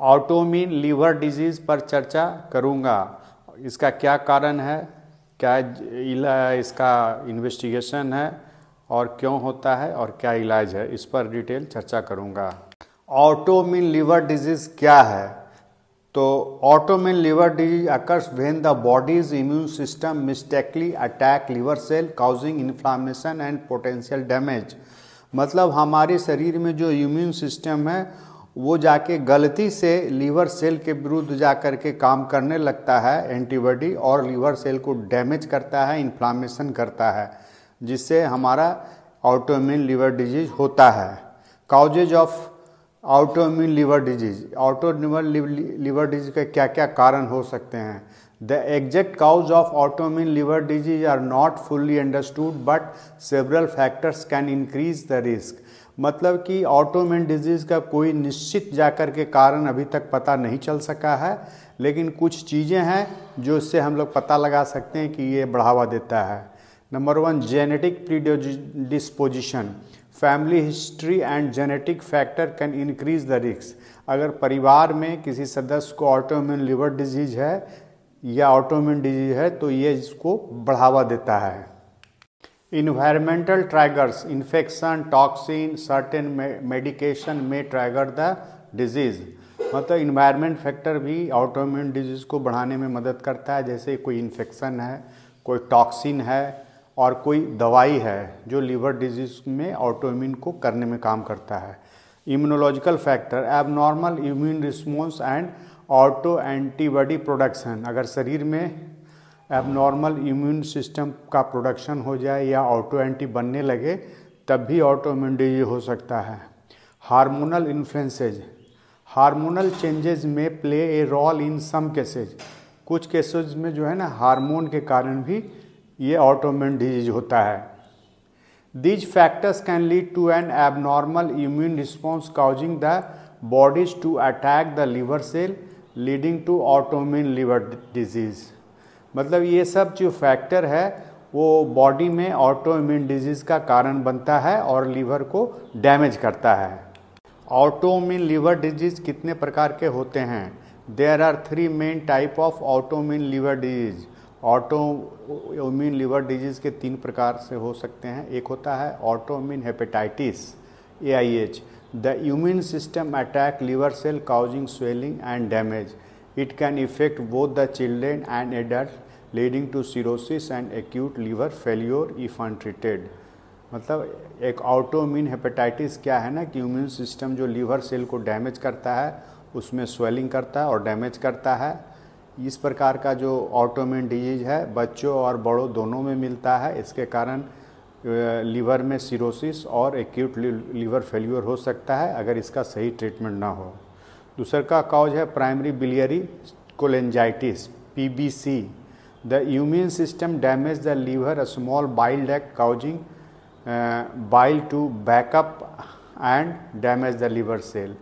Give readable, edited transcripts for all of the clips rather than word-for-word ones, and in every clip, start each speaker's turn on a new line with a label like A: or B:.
A: Autoimmune liver disease पर चर्चा करूँगा। इसका क्या कारण है, क्या इसका इन्वेस्टिगेशन है और क्यों होता है और क्या इलाज है, इस पर डिटेल चर्चा करूँगा। ऑटोइम्यून लीवर डिजीज़ क्या है? तो autoimmune liver disease occurs when the body's immune system mistakenly attack liver cell causing inflammation and potential damage. मतलब हमारे शरीर में जो इम्यून सिस्टम है वो जाके गलती से लीवर सेल के विरुद्ध जाकर के काम करने लगता है एंटीबॉडी, और लीवर सेल को डैमेज करता है, इन्फ्लामेशन करता है, जिससे हमारा ऑटोइम्यून लीवर डिजीज होता है। Causes of autoimmune liver disease, autoimmune liver disease के क्या क्या कारण हो सकते हैं? The exact cause of autoimmune liver disease are not fully understood but several factors can increase the risk. मतलब कि ऑटोइम्यून डिजीज का कोई निश्चित जाकर के कारण अभी तक पता नहीं चल सका है, लेकिन कुछ चीज़ें हैं जो इससे हम लोग पता लगा सकते हैं कि ये बढ़ावा देता है। Number 1, genetic predisposition, family history and genetic factor can increase the risk. अगर परिवार में किसी सदस्य को ऑटोइम्यून लीवर डिजीज है या ऑटोइम्यून डिजीज है तो ये इसको बढ़ावा देता है। Environmental triggers, infection, toxin, certain medication may trigger the disease. मतलब इन्वायरमेंट फैक्टर भी ऑटोइम्यून डिजीज को बढ़ाने में मदद करता है, जैसे कोई इन्फेक्शन है, कोई टॉक्सिन है और कोई दवाई है जो लीवर डिजीज में ऑटोइम्यून को करने में काम करता है। Immunological factor, abnormal immune response and auto antibody production. अगर शरीर में एबनॉर्मल इम्यून सिस्टम का प्रोडक्शन हो जाए या ऑटो एंटी बनने लगे तब भी ऑटोइम्यून डिजीज हो सकता है। Hormonal influences, hormonal changes may play a role in some cases. कुछ केसेज में जो है ना हार्मोन के कारण भी ये ऑटोइम्यून डिजीज होता है। These factors can lead to an abnormal immune response causing the body's to attack the liver cell leading to autoimmune liver disease. मतलब ये सब जो फैक्टर है वो बॉडी में ऑटोइम्यून डिजीज का कारण बनता है और लीवर को डैमेज करता है। ऑटोइम्यून लीवर डिजीज कितने प्रकार के होते हैं? There are 3 main type of autoimmune liver disease. Autoimmune liver disease के 3 प्रकार से हो सकते हैं। एक होता है autoimmune hepatitis AIH। The immune system attack liver cell causing swelling and damage. It can affect both the children and adult leading to cirrhosis and acute liver failure if untreated. मतलब एक ऑटोइम्यून हेपेटाइटिस क्या है ना कि immune system जो liver cell को damage करता है उसमें स्वेलिंग करता है और डैमेज करता है। इस प्रकार का जो ऑटोइम्यून डिजीज है बच्चों और बड़ों दोनों में मिलता है। इसके कारण लीवर में सिरोसिस और एक्यूट लीवर फेल्यूर हो सकता है अगर इसका सही ट्रीटमेंट ना हो। दूसरा का कॉज है primary biliary cholangitis PBC। The immune system damage the liver a small bile duct causing bile to back up and damage the liver cell.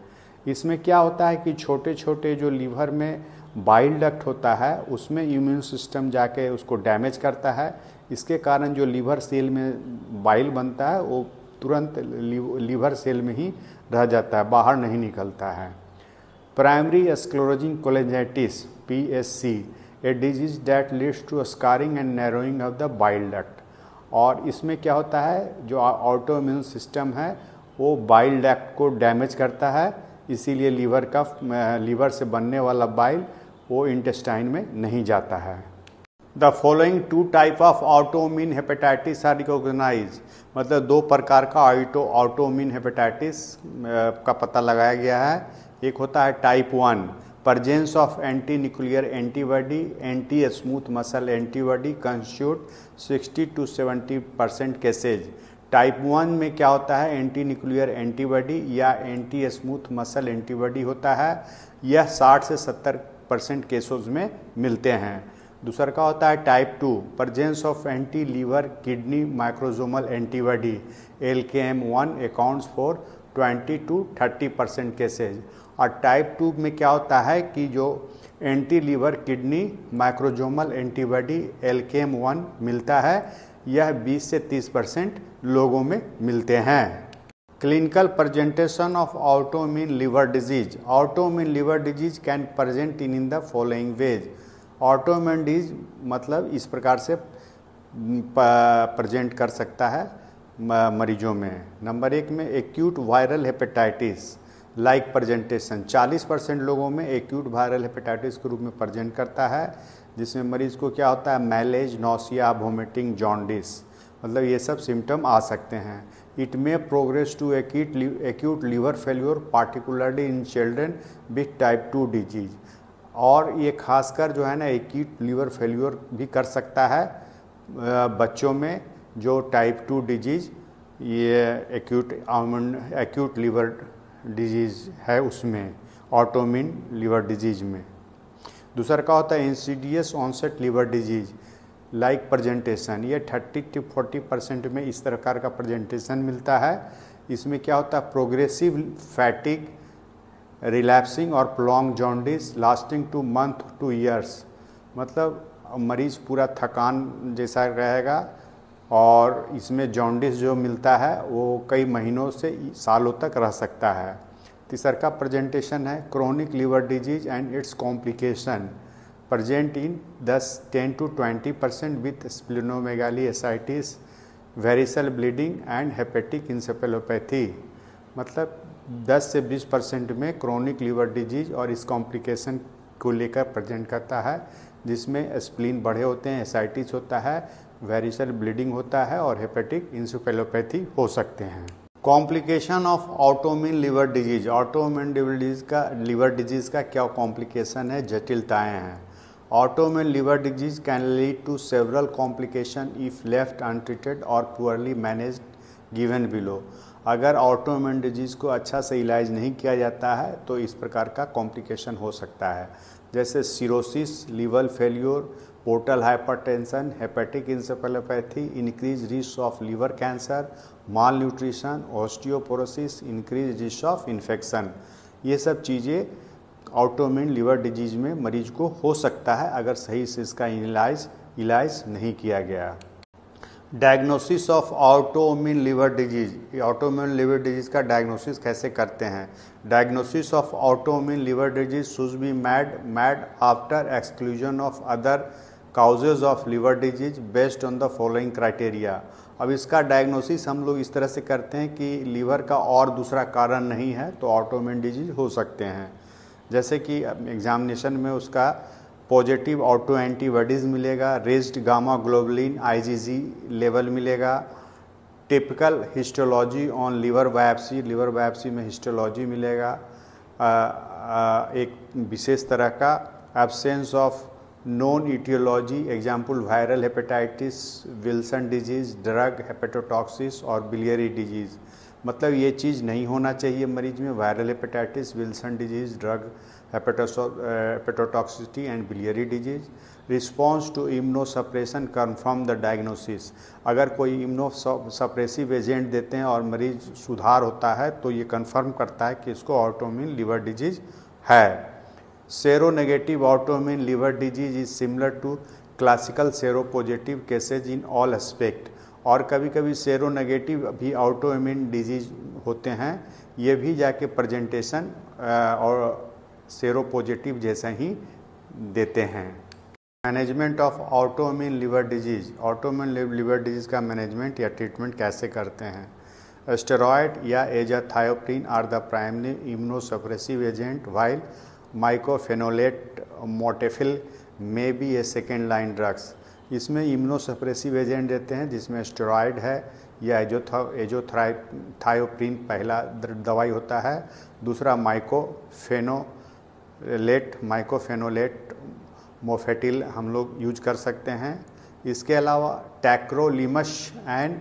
A: इसमें क्या होता है कि छोटे छोटे जो लीवर में बाइल डक्ट होता है उसमें इम्यून सिस्टम जाके उसको डैमेज करता है। इसके कारण जो लीवर सेल में बाइल बनता है वो तुरंत लीवर सेल में ही रह जाता है, बाहर नहीं निकलता है। Primary sclerosing cholangitis PSC, a disease that leads to scarring and narrowing of the bile duct. और इसमें क्या होता है जो ऑटोइम्यून सिस्टम है वो बाइल डक्ट को डैमेज करता है, इसीलिए लीवर से बनने वाला बाइल वो इंटेस्टाइन में नहीं जाता है। The following 2 type of autoimmune hepatitis are recognise. मतलब 2 प्रकार का ऑटोइम्यून हेपेटाइटिस का पता लगाया गया है। एक होता है type 1, presence of anti nuclear antibody anti smooth muscle antibody constitute 60 to 70% cases. Type 1 में क्या होता है एंटी न्यूक्लियर एंटीबॉडी या एंटी स्मूथ मसल एंटीबॉडी होता है। यह 60 से 70% केसेस में मिलते हैं। दूसरा का होता है type 2, presence of anti liver kidney microsomal antibody LKM1 accounts for 20 to 30% cases. और टाइप 2 में क्या होता है कि जो anti liver kidney microsomal antibody LKM1 मिलता है, यह 20 से 30% लोगों में मिलते हैं। Clinical presentation of autoimmune liver disease. Autoimmune liver disease can present in the following ways. Autoimmune disease मतलब इस प्रकार से प्रेजेंट कर सकता है मरीजों में। नंबर 1 में acute viral hepatitis like presentation 40% लोगों में एक्यूट वायरल हेपेटाइटिस के रूप में प्रेजेंट करता है, जिसमें मरीज को क्या होता है, मैलेज, नौसिया, वोमिटिंग, जॉन्डिस, मतलब ये सब सिम्टम आ सकते हैं। It may progress to acute liver failure particularly in children with type 2 disease, और ये खासकर जो है ना एक्यूट लिवर फेल्योर भी कर सकता है बच्चों में जो टाइप 2 डिजीज, ये एक्यूट लिवर डिजीज है उसमें, ऑटोइम्यून लिवर डिजीज में। दूसरा क्या होता है, insidious onset liver disease like presentation, ये 30 to 40% में इस प्रकार का प्रेजेंटेशन मिलता है। इसमें क्या होता है, प्रोग्रेसिव फैटिक, रिलैप्सिंग और prolong jaundice lasting two month two years, मतलब मरीज पूरा थकान जैसा रहेगा, और इसमें जॉन्डिस जो मिलता है वो कई महीनों से सालों तक रह सकता है। तीसरा का प्रेजेंटेशन है chronic liver disease and its complication present in 10 to 20% with splenomegaly, ascites, variceal bleeding and hepatic encephalopathy, मतलब 10 से 20% में क्रोनिक लिवर डिजीज और इस कॉम्प्लिकेशन को लेकर प्रेजेंट करता है, जिसमें स्प्लीन बढ़े होते हैं, एसाइटिस होता है, वेरिसल ब्लीडिंग होता है और हेपेटिक इंसेफेलोपैथी हो सकते हैं। Complication of autoimmune liver disease, autoimmune liver disease का क्या कॉम्प्लिकेशन है, जटिलताएं हैं। Autoimmune liver disease can lead to several complication if left untreated or poorly managed given below. अगर ऑटोइम्यून डिजीज को अच्छा से इलाज नहीं किया जाता है तो इस प्रकार का कॉम्प्लिकेशन हो सकता है, जैसे cirrhosis, liver failure, portal hypertension, hepatic encephalopathy, increase risk of liver cancer, mall nutrition, osteoporosis, increase risk of infection. ये सब चीज़ें ऑटोइम्यून लिवर डिजीज में मरीज को हो सकता है अगर सही से इसका इलाज नहीं किया गया। Diagnosis of autoimmune liver disease, autoimmune liver disease का कैसे करते हैं। Diagnosis of autoimmune liver disease should be made after exclusion of other causes of liver disease based on the following criteria. अब इसका डायग्नोसिस हम लोग इस तरह से करते हैं कि लीवर का और दूसरा कारण नहीं है तो ऑटोइम्यून डिजीज हो सकते हैं, जैसे कि एग्जामिनेशन में उसका पॉजिटिव ऑटो एंटीबॉडीज़ मिलेगा, raised gamma globulin IgG level मिलेगा, typical histology on liver biopsy में हिस्टोलॉजी मिलेगा, एक विशेष तरह का absence of known etiology, example viral hepatitis, Wilson disease, drug hepatotoxicity और बिलियरी डिजीज़, मतलब ये चीज़ नहीं होना चाहिए मरीज में, viral hepatitis, Wilson disease, drug hepatotoxicity and biliary disease. Response to immunosuppression confirm the diagnosis, अगर कोई इम्यूनोसप्रेसिव एजेंट देते हैं और मरीज सुधार होता है तो ये कन्फर्म करता है कि इसको ऑटोइम्यून लिवर डिजीज है। Sero negative autoimmune liver disease is similar to classical sero positive cases in all aspect, और कभी कभी सेरो नेगेटिव भी ऑटोइम्यून डिजीज होते हैं, ये भी जाके प्रेजेंटेशन और सेरो पॉजिटिव जैसा ही देते हैं। Management of autoimmune liver disease, autoimmune liver disease का मैनेजमेंट या ट्रीटमेंट कैसे करते हैं। स्टेरॉयड या azathioprine are the primary immunosuppressive agent, while mycophenolate mofetil may be a second line drugs. इसमें इम्यूनोसप्रेसिव एजेंट देते हैं जिसमें स्टेरॉयड है या एजोथायोप्रिन पहला दवाई होता है, दूसरा माइकोफेनोलेट मोफेटिल हम लोग यूज कर सकते हैं। इसके अलावा tacrolimus and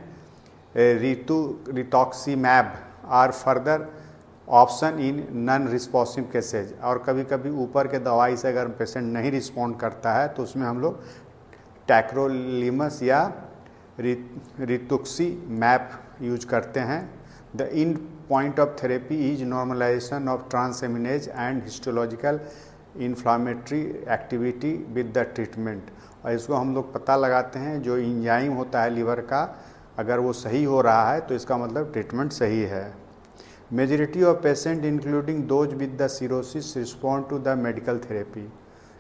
A: rituximab are further option in non responsive cases, और कभी कभी ऊपर के दवाई से अगर पेशेंट नहीं रिस्पॉन्ड करता है तो उसमें हम लोग टैक्रोलिमस या रितुक्सीमैब यूज करते हैं। The end point of therapy is normalisation of transaminase and histological inflammatory activity with the treatment, और इसको हम लोग पता लगाते हैं जो एंजाइम होता है लीवर का, अगर वो सही हो रहा है तो इसका मतलब ट्रीटमेंट सही है। Majority of patient including those with the cirrhosis respond to the medical therapy.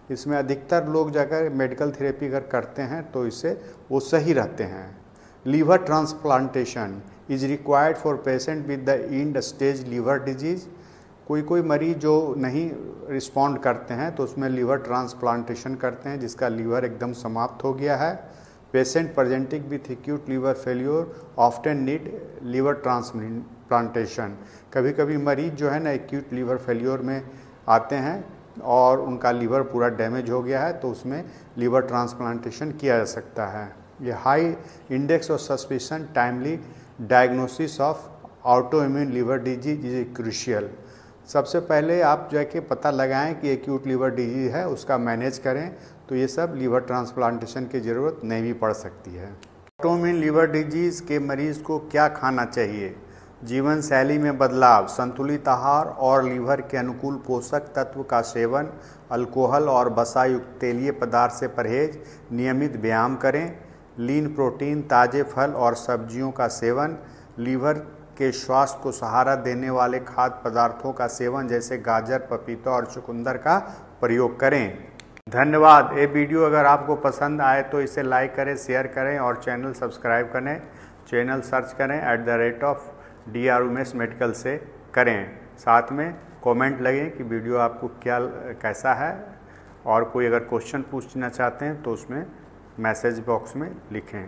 A: इसमें अधिकतर लोग जाकर मेडिकल थेरेपी अगर करते हैं तो इससे वो सही रहते हैं। Liver transplantation is required for patient with the end stage liver disease. कोई मरीज जो नहीं रिस्पॉन्ड करते हैं तो उसमें लीवर ट्रांसप्लांटेशन करते हैं जिसका लीवर एकदम समाप्त हो गया है। Patient presenting with acute liver failure often need liver transplantation. कभी कभी मरीज जो है ना एक्यूट लीवर फेल्योर में आते हैं और उनका लीवर पूरा डैमेज हो गया है तो उसमें लीवर ट्रांसप्लांटेशन किया जा सकता है। ये high index of suspicion timely diagnosis of autoimmune liver disease is crucial. सबसे पहले आप जो है कि पता लगाएं कि एक्यूट लीवर डिजीज है, उसका मैनेज करें तो ये सब लीवर ट्रांसप्लांटेशन की ज़रूरत नहीं भी पड़ सकती है। ऑटोइम्यून लीवर डिजीज के मरीज़ को क्या खाना चाहिए? जीवन शैली में बदलाव, संतुलित आहार और लीवर के अनुकूल पोषक तत्व का सेवन, अल्कोहल और वसा युक्त तेलीय पदार्थ से परहेज, नियमित व्यायाम करें, लीन प्रोटीन, ताज़े फल और सब्जियों का सेवन, लीवर के स्वास्थ्य को सहारा देने वाले खाद्य पदार्थों का सेवन जैसे गाजर, पपीता और चुकंदर का प्रयोग करें। धन्यवाद। ये वीडियो अगर आपको पसंद आए तो इसे लाइक करें, शेयर करें और चैनल सब्सक्राइब करें। चैनल सर्च करें @DR उमेश मेडिकल से करें। साथ में कमेंट लगें कि वीडियो आपको कैसा है और कोई अगर क्वेश्चन पूछना चाहते हैं तो उसमें मैसेज बॉक्स में लिखें।